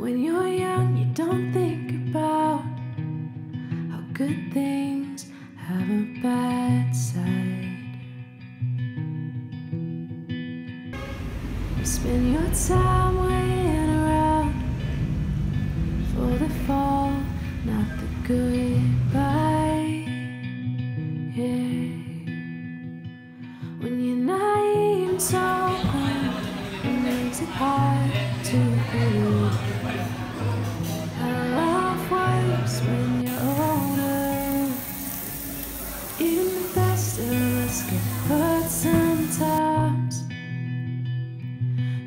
When you're young, you don't think about how good things have a bad side. You spend your time waiting around for the fall, not the goodbye. Yeah. When you're naive and so young, it makes it hard to believe how life works when you're older. Even the best of us get hurt sometimes.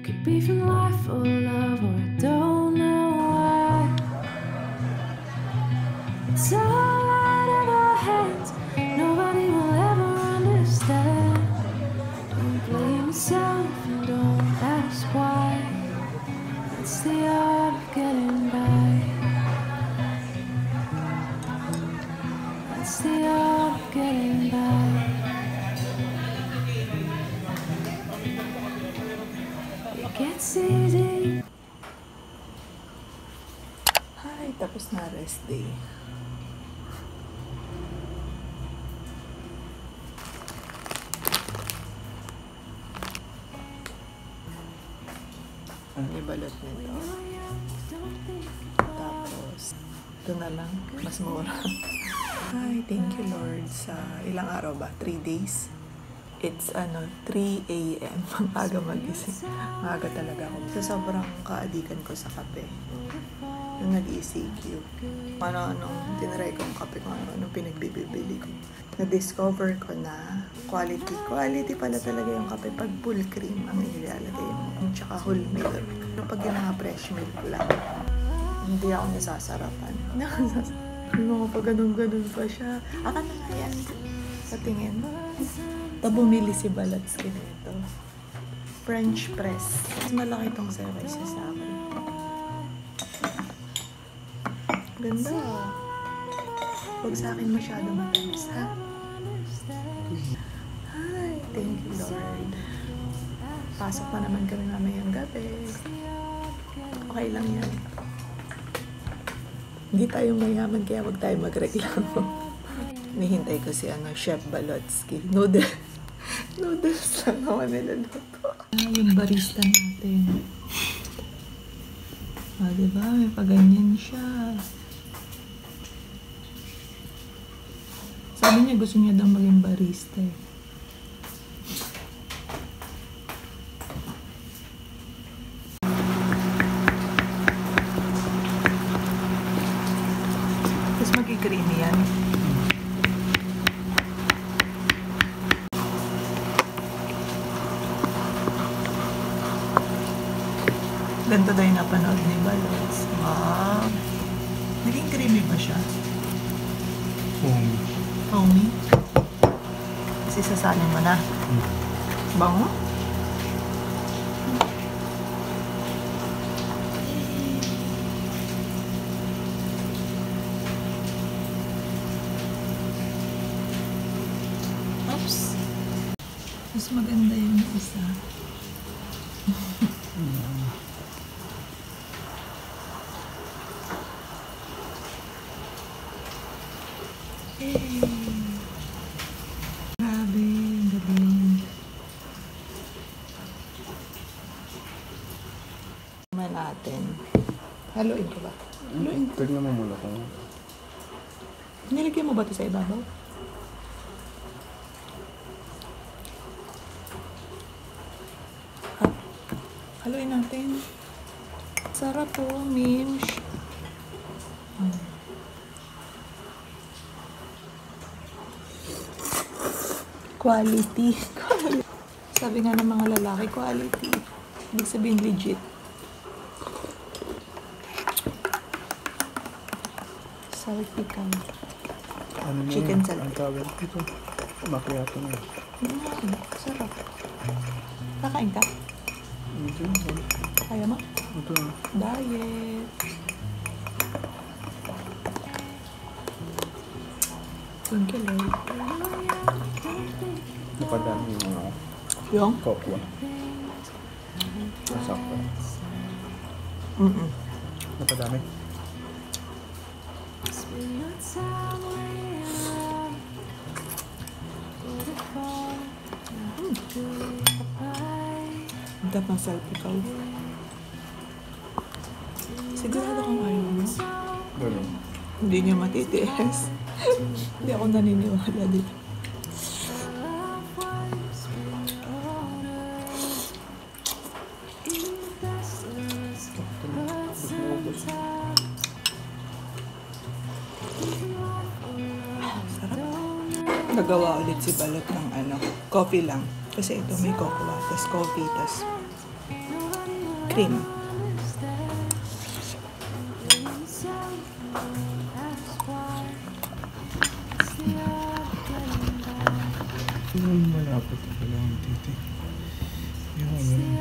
Could be from life or love, or I don't know why. It's all out of our hands, nobody will ever understand. Don't blame yourself and don't ask why. It's the art of getting by. It's the art of getting by. It gets easy. Hi, tapos na rest day. Ang ibalot nito. Tapos, ito na lang. Mas mura. Hi, thank you Lord sa ilang araw ba? 3 days? It's 3 a.m. Ang aga magising. Maaga talaga ako. So, sobrang kaadikan ko sa kape. Nung nag-ECQ. Ano-anong tinry ko ang kape ko. Ano-anong pinagbibili ko. Na-discover ko na quality. Quality pala talaga yung kape. Pag full cream ang inilalagay mo. Tsaka whole milk. Pero pag yung mga fresh milk lang, hindi ako nasasarapan. Yung mga pa ganun-ganun pa siya. Aka na nga yan. Sa tingin. Ito bumili si Balatsky nito. French press. Mas malaki itong service sa akin. Ganda. Huwag sa akin masyado matamis, ha? Hi, thank you Lord. Pasok pa naman kami mamayang gabi. Okay lang yan. Hindi tayo mayaman kaya wag tayo magreklamo. Nihintay ko si Chef Balotsky. Noodles lang naman niluluto. Yung barista natin. Diba? May paganyan siya. Sabi niya gusto niya daw maging barista eh. Tapos magki-creamy yan. Ganito daw yung napanood ni Balots. Wow! Naging creamy ba siya? Foamy? Kasi sasalin mo na. Bango? Oops! Mas maganda yung isa. Grabe, ang galing. Naman natin. Haluin ko ba? Haluin ko. Tignan mo muna kung... Nilagyan mo ba ito sa ibabaw? Haluin natin. Sarap po, Mims. Quality. Sabi nga ng mga lalaki, quality. Ibig sabihin legit. Saltikan. Ano Chicken yun? salad. Ang tawag dito. Macchiato na. Sarap. Kakain ka? Ito. Kaya mo? Ito. Diet. Thank you, Lord. Napadami Yung? Kokwa. Masakto. Napadami. Ang tap ng salpikaw. Sigurado kung ayaw mo. Ganun. Hindi niya matitiis. Hindi ako naniniwala dito. Sarap. Nagawa ulit si Balot ng coffee lang. Kasi ito may cocoa, tas coffee, tas cream. Malapit na pala ang titi. Yun.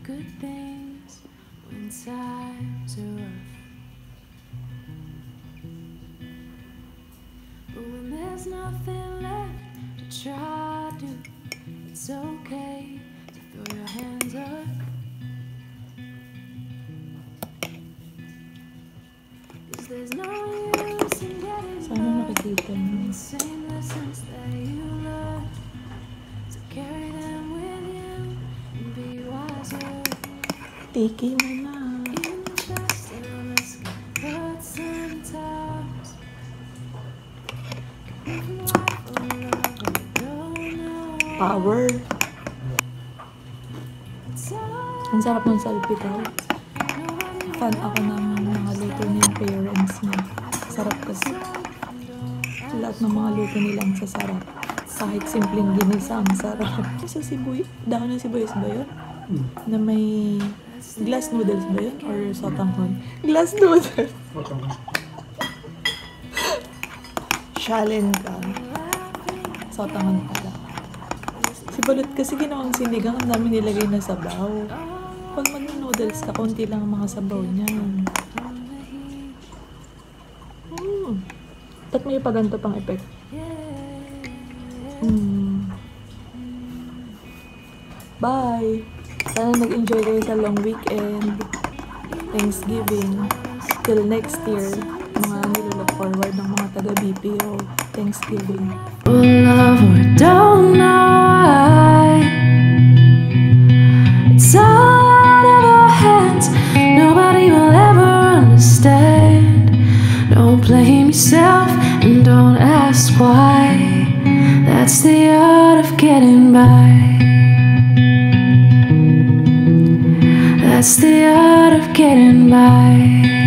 Good things when times are rough. But when there's nothing left to try to, it's okay to throw your hands up. 'Cause there's no use in getting Sana nakikita mo. the same lessons that you learned. So carry them with you and be wiser. Tiki mo na. Even the best of us get hurt sometimes. If life or love, we don't know. Power. It's all Ang sarap ng salpikaw. Fan ako ng mga luto ng parents niya. Sarap kasi. Lahat ng mga luto nilang sasarap. Kahit simpleng ginisa ang sarap. Sa sibuyas, dahon ng sibuyas ba yun? Na may glass noodles ba yun? Or sotanghon? Glass noodles! Shalen ka. Sotanghon pala. Si Balot kasi ginawang sinigang, ang dami nilagay na sabaw. Pag mag-noodles ka, konti lang ang mga sabaw niyan. Ba't may paganto pang effect? Bye! Sana nag-enjoy kayo sa long weekend. Thanksgiving. Till next year. Mga nilook forward ng mga taga-BPO. Thanksgiving. love or don't know why. It's all out of our hands. Nobody will ever understand. Don't blame yourself and don't ask why. That's the art of getting by. That's the art of getting by.